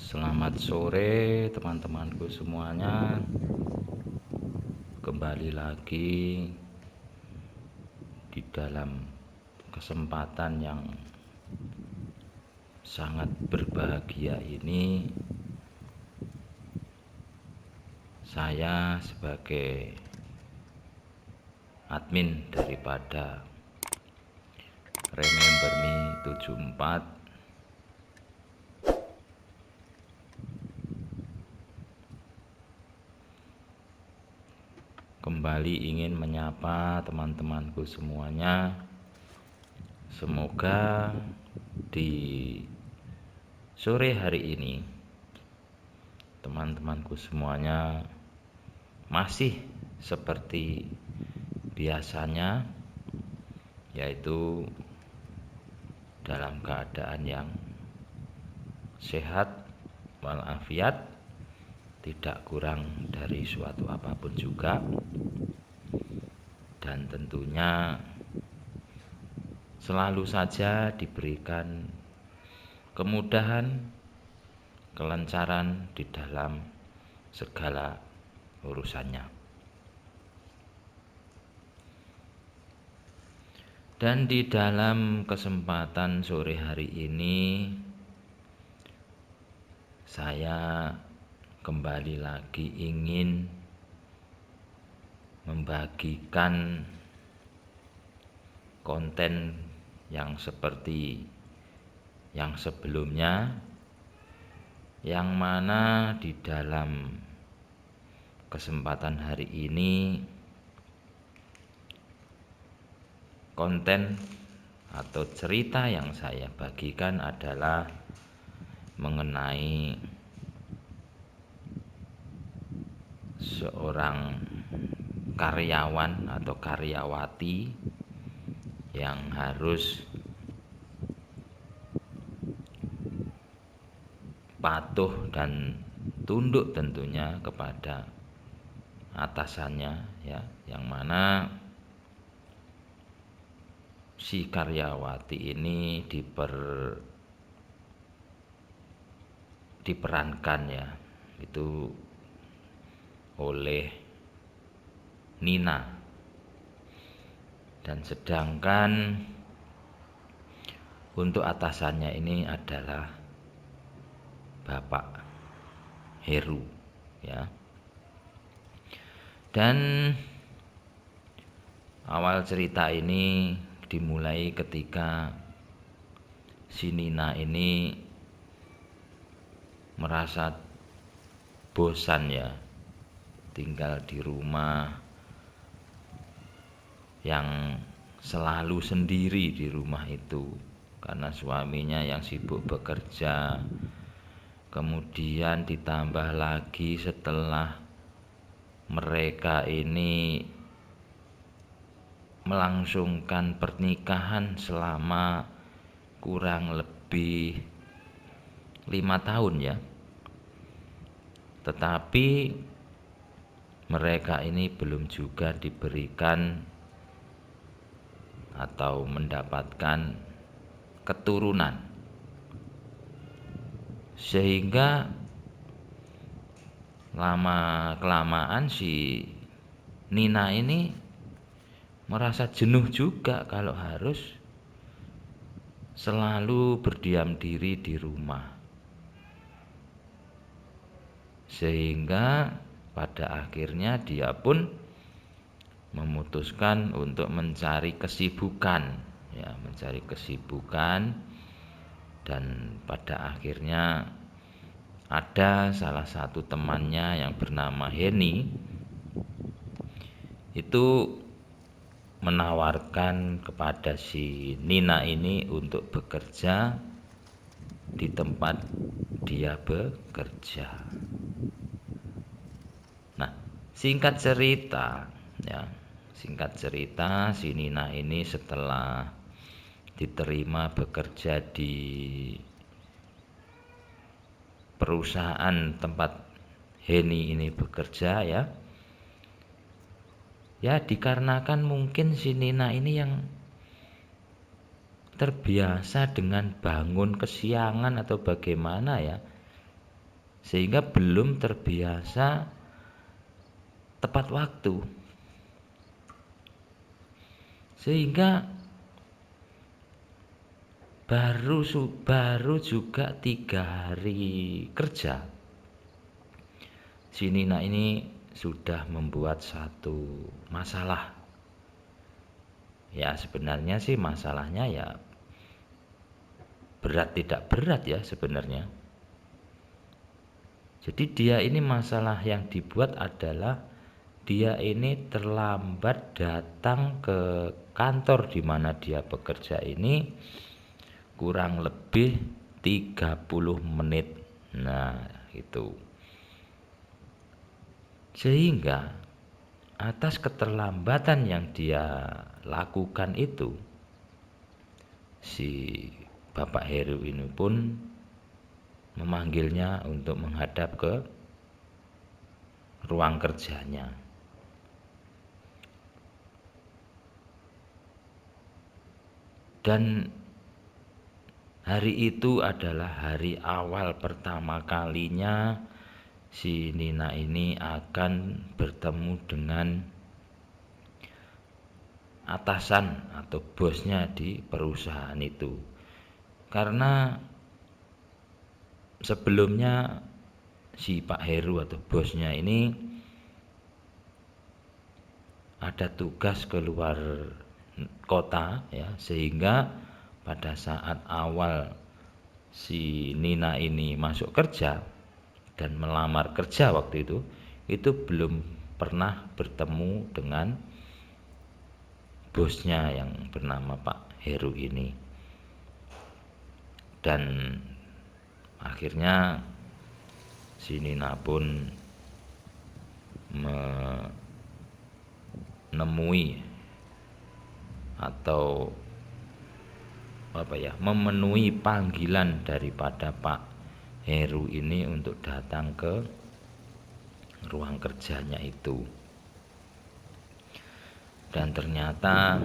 Selamat sore teman-temanku semuanya. Kembali lagi di dalam kesempatan yang sangat berbahagia ini. Saya sebagai admin daripada Remember Me 74 kembali ingin menyapa teman-temanku semuanya. Semoga di sore hari ini teman-temanku semuanya masih seperti biasanya, yaitu dalam keadaan yang sehat walafiat, tidak kurang dari suatu apapun juga, dan tentunya selalu saja diberikan kemudahan, kelancaran di dalam segala urusannya. Dan di dalam kesempatan sore hari ini, saya kembali lagi ingin membagikan konten yang seperti yang sebelumnya, yang mana di dalam kesempatan hari ini konten atau cerita yang saya bagikan adalah mengenai seorang karyawan atau karyawati yang harus patuh dan tunduk tentunya kepada atasannya, ya, yang mana si karyawati ini diperankan, ya, itu oleh Nina, dan sedangkan untuk atasannya ini adalah Bapak Heru, ya. Dan awal cerita ini dimulai ketika si Nina ini merasa bosan, ya, tinggal di rumah yang selalu sendiri di rumah itu karena suaminya yang sibuk bekerja. Kemudian ditambah lagi setelah mereka ini melangsungkan pernikahan selama kurang lebih 5 tahun, ya. Tetapi mereka ini belum juga diberikan atau mendapatkan keturunan, sehingga lama-kelamaan si Nina ini merasa jenuh juga kalau harus selalu berdiam diri di rumah, sehingga pada akhirnya dia pun memutuskan untuk mencari kesibukan, ya, mencari kesibukan. Dan pada akhirnya ada salah satu temannya yang bernama Henny itu menawarkan kepada si Nina ini untuk bekerja di tempat dia bekerja. Nah, singkat cerita, ya, si Nina ini setelah diterima bekerja di perusahaan tempat Henny ini bekerja, ya dikarenakan mungkin si Nina ini yang terbiasa dengan bangun kesiangan atau bagaimana, ya, sehingga belum terbiasa tepat waktu, sehingga baru juga 3 hari kerja si Nina ini sudah membuat satu masalah. Ya sebenarnya sih masalahnya ya berat tidak berat ya sebenarnya. Jadi dia ini masalah yang dibuat adalah dia ini terlambat datang ke kantor di mana dia bekerja ini kurang lebih 30 menit. Nah, itu. Sehingga atas keterlambatan yang dia lakukan itu, si Bapak Heru ini pun memanggilnya untuk menghadap ke ruang kerjanya. Dan hari itu adalah hari awal pertama kalinya si Nina ini akan bertemu dengan atasan atau bosnya di perusahaan itu. Karena sebelumnya si Pak Heru atau bosnya ini ada tugas keluar kota ya, sehingga pada saat awal si Nina ini masuk kerja dan melamar kerja waktu itu belum pernah bertemu dengan bosnya yang bernama Pak Heru ini. Dan akhirnya si Nina pun menemui atau memenuhi panggilan daripada Pak Heru ini untuk datang ke ruang kerjanya itu. Dan ternyata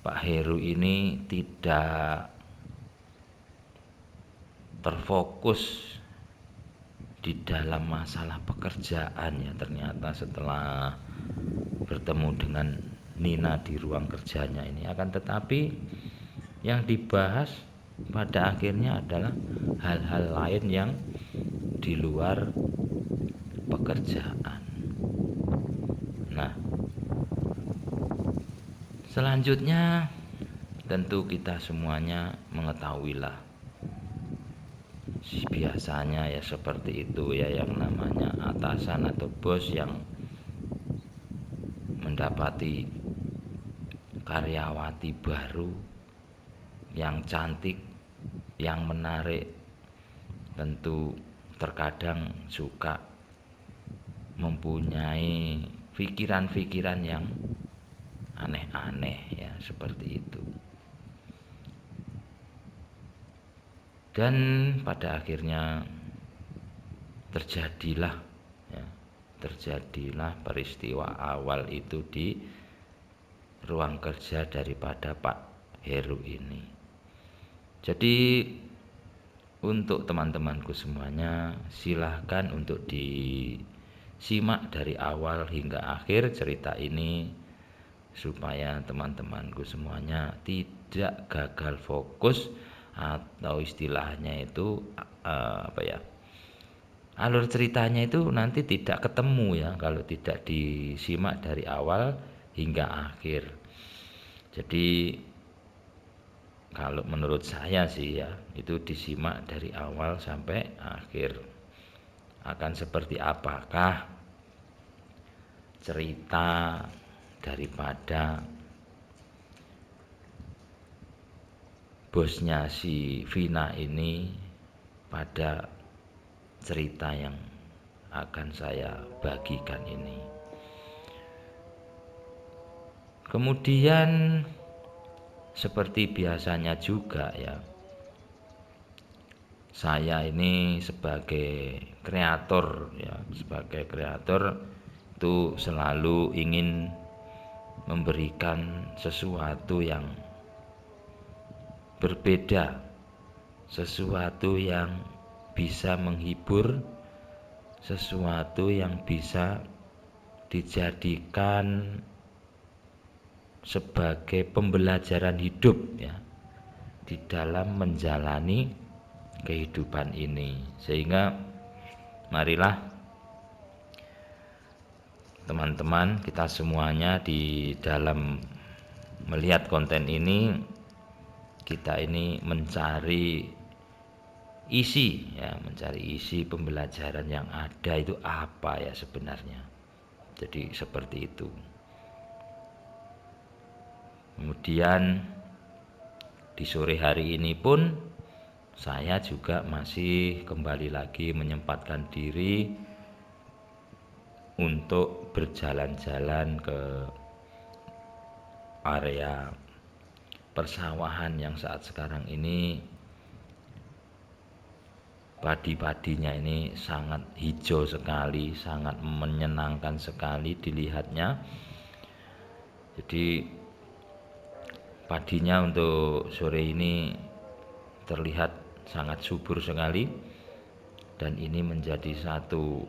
Pak Heru ini tidak terfokus di dalam masalah pekerjaan ya. Ternyata setelah bertemu dengan Nina di ruang kerjanya ini, akan tetapi yang dibahas pada akhirnya adalah hal-hal lain yang di luar pekerjaan. Nah, selanjutnya tentu kita semuanya mengetahuilah, biasanya ya seperti itu ya, yang namanya atasan atau bos yang mendapati karyawati baru yang cantik, yang menarik, tentu terkadang suka mempunyai pikiran-pikiran yang aneh-aneh ya, seperti itu. Dan pada akhirnya terjadilah peristiwa awal itu di ruang kerja daripada Pak Heru ini. Jadi untuk teman-temanku semuanya, silahkan untuk disimak dari awal hingga akhir cerita ini supaya teman-temanku semuanya tidak gagal fokus, atau istilahnya itu alur ceritanya itu nanti tidak ketemu ya kalau tidak disimak dari awal hingga akhir. Jadi kalau menurut saya sih ya, itu disimak dari awal sampai akhir. Akan seperti apakah cerita daripada bosnya si Vina ini pada cerita yang akan saya bagikan ini. Kemudian seperti biasanya juga ya, saya ini sebagai kreator itu selalu ingin memberikan sesuatu yang berbeda sesuatu yang bisa menghibur, sesuatu yang bisa dijadikan sebagai pembelajaran hidup ya di dalam menjalani kehidupan ini. Sehingga marilah teman-teman kita semuanya di dalam melihat konten ini, kita ini mencari isi ya, mencari isi pembelajaran yang ada itu apa ya sebenarnya. Jadi seperti itu. Kemudian di sore hari ini pun saya juga masih kembali lagi menyempatkan diri untuk berjalan-jalan ke area persawahan yang saat sekarang ini padi-padinya ini sangat hijau sekali, sangat menyenangkan sekali dilihatnya. Jadi padinya untuk sore ini terlihat sangat subur sekali, dan ini menjadi satu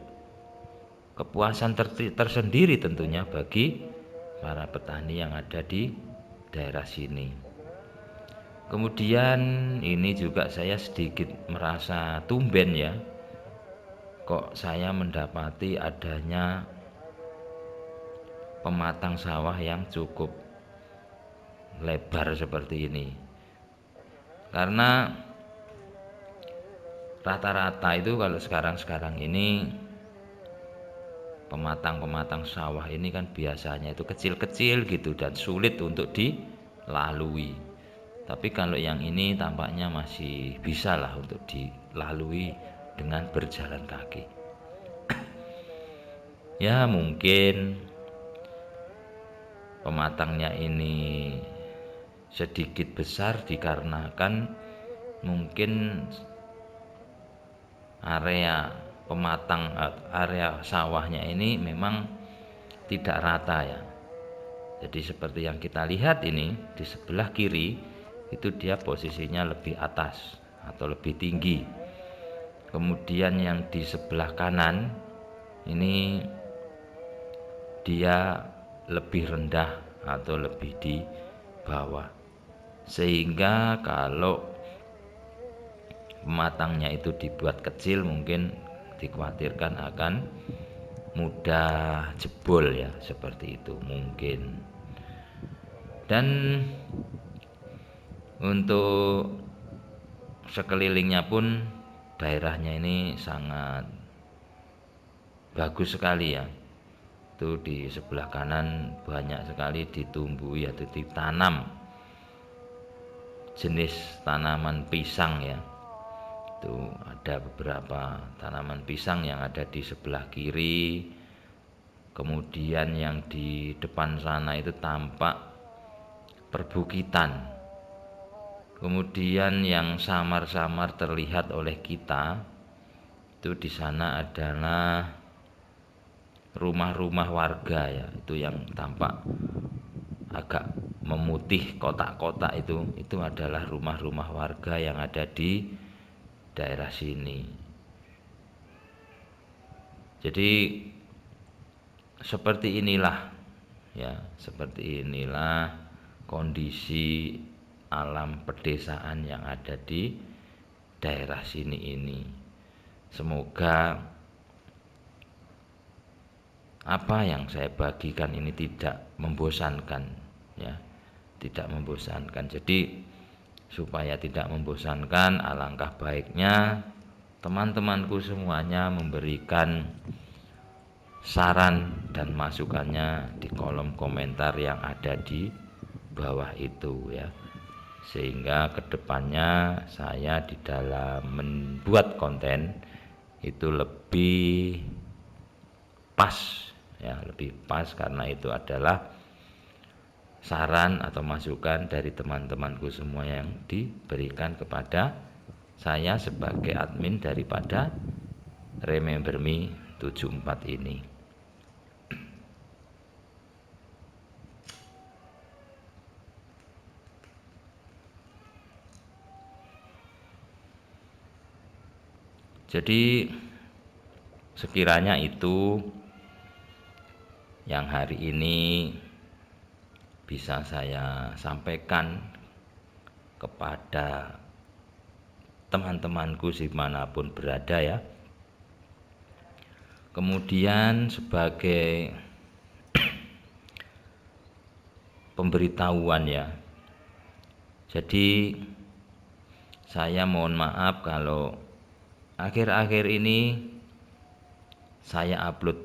kepuasan tersendiri tentunya bagi para petani yang ada di daerah sini. Kemudian ini juga saya sedikit merasa tumben ya, kok saya mendapati adanya pematang sawah yang cukup lebar seperti ini. Karena rata-rata itu kalau sekarang ini pematang sawah ini kan biasanya itu kecil-kecil gitu dan sulit untuk dilalui. Tapi kalau yang ini tampaknya masih bisa lah untuk dilalui dengan berjalan kaki. Ya mungkin pematangnya ini sedikit besar dikarenakan mungkin area sawahnya ini memang tidak rata ya. Jadi seperti yang kita lihat ini di sebelah kiri itu dia posisinya lebih atas atau lebih tinggi. Kemudian yang di sebelah kanan ini dia lebih rendah atau lebih di bawah. Sehingga kalau pematangnya itu dibuat kecil mungkin dikhawatirkan akan mudah jebol ya, seperti itu mungkin. Dan untuk sekelilingnya pun daerahnya ini sangat bagus sekali ya. Itu di sebelah kanan banyak sekali ditumbuhi atau ditanam jenis tanaman pisang ya. Itu ada beberapa tanaman pisang yang ada di sebelah kiri. Kemudian yang di depan sana itu tampak perbukitan. Kemudian yang samar-samar terlihat oleh kita itu di sana adalah rumah-rumah warga ya, itu yang tampak agak memutih kotak-kotak itu adalah rumah-rumah warga yang ada di daerah sini. Jadi seperti inilah ya, seperti inilah kondisi alam pedesaan yang ada di daerah sini ini. Semoga apa yang saya bagikan ini tidak membosankan ya, tidak membosankan. Jadi supaya tidak membosankan, alangkah baiknya teman-temanku semuanya memberikan saran dan masukannya di kolom komentar yang ada di bawah itu ya, sehingga kedepannya saya di dalam membuat konten itu lebih pas ya, lebih pas karena itu adalah saran atau masukan dari teman-temanku semua yang diberikan kepada saya sebagai admin daripada Remember Me 74 ini. Jadi sekiranya itu yang hari ini bisa saya sampaikan kepada teman-temanku dimanapun berada ya. Kemudian sebagai pemberitahuan ya, jadi saya mohon maaf kalau akhir-akhir ini saya upload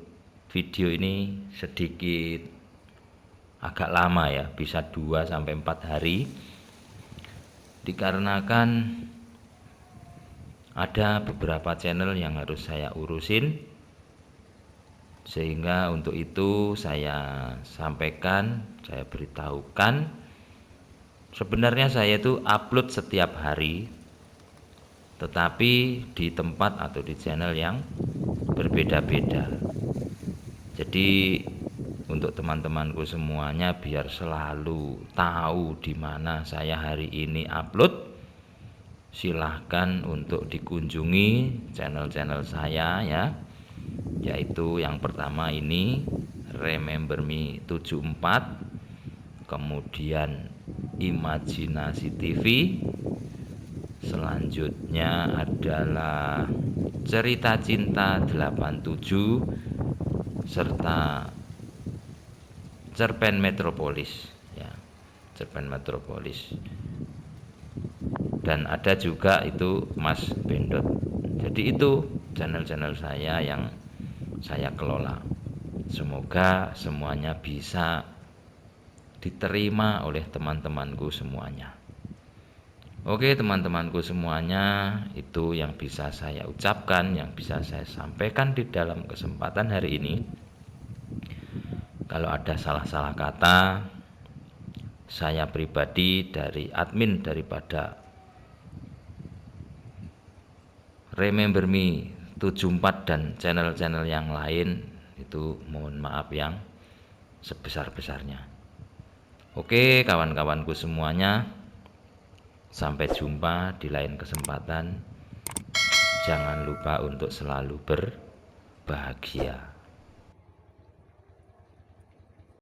video ini sedikit agak lama ya, bisa 2-4 hari, dikarenakan ada beberapa channel yang harus saya urusin, sehingga untuk itu saya sampaikan, saya beritahukan, sebenarnya saya itu upload setiap hari, tetapi di tempat atau di channel yang berbeda-beda. Jadi untuk teman-temanku semuanya biar selalu tahu di mana saya hari ini upload, silahkan untuk dikunjungi channel-channel saya ya, yaitu yang pertama ini Remember Me 74, kemudian Imajinasi TV, selanjutnya adalah Cerita Cinta 87, serta Cerpen Metropolis ya, Cerpen Metropolis, dan ada juga itu Mas Bendot. Jadi itu channel-channel saya yang saya kelola. Semoga semuanya bisa diterima oleh teman-temanku semuanya. Oke teman-temanku semuanya, itu yang bisa saya ucapkan, yang bisa saya sampaikan di dalam kesempatan hari ini. Kalau ada salah-salah kata, saya pribadi dari admin daripada Remember Me 74 dan channel-channel yang lain, itu mohon maaf yang sebesar-besarnya. Oke kawan-kawanku semuanya, sampai jumpa di lain kesempatan. Jangan lupa untuk selalu berbahagia.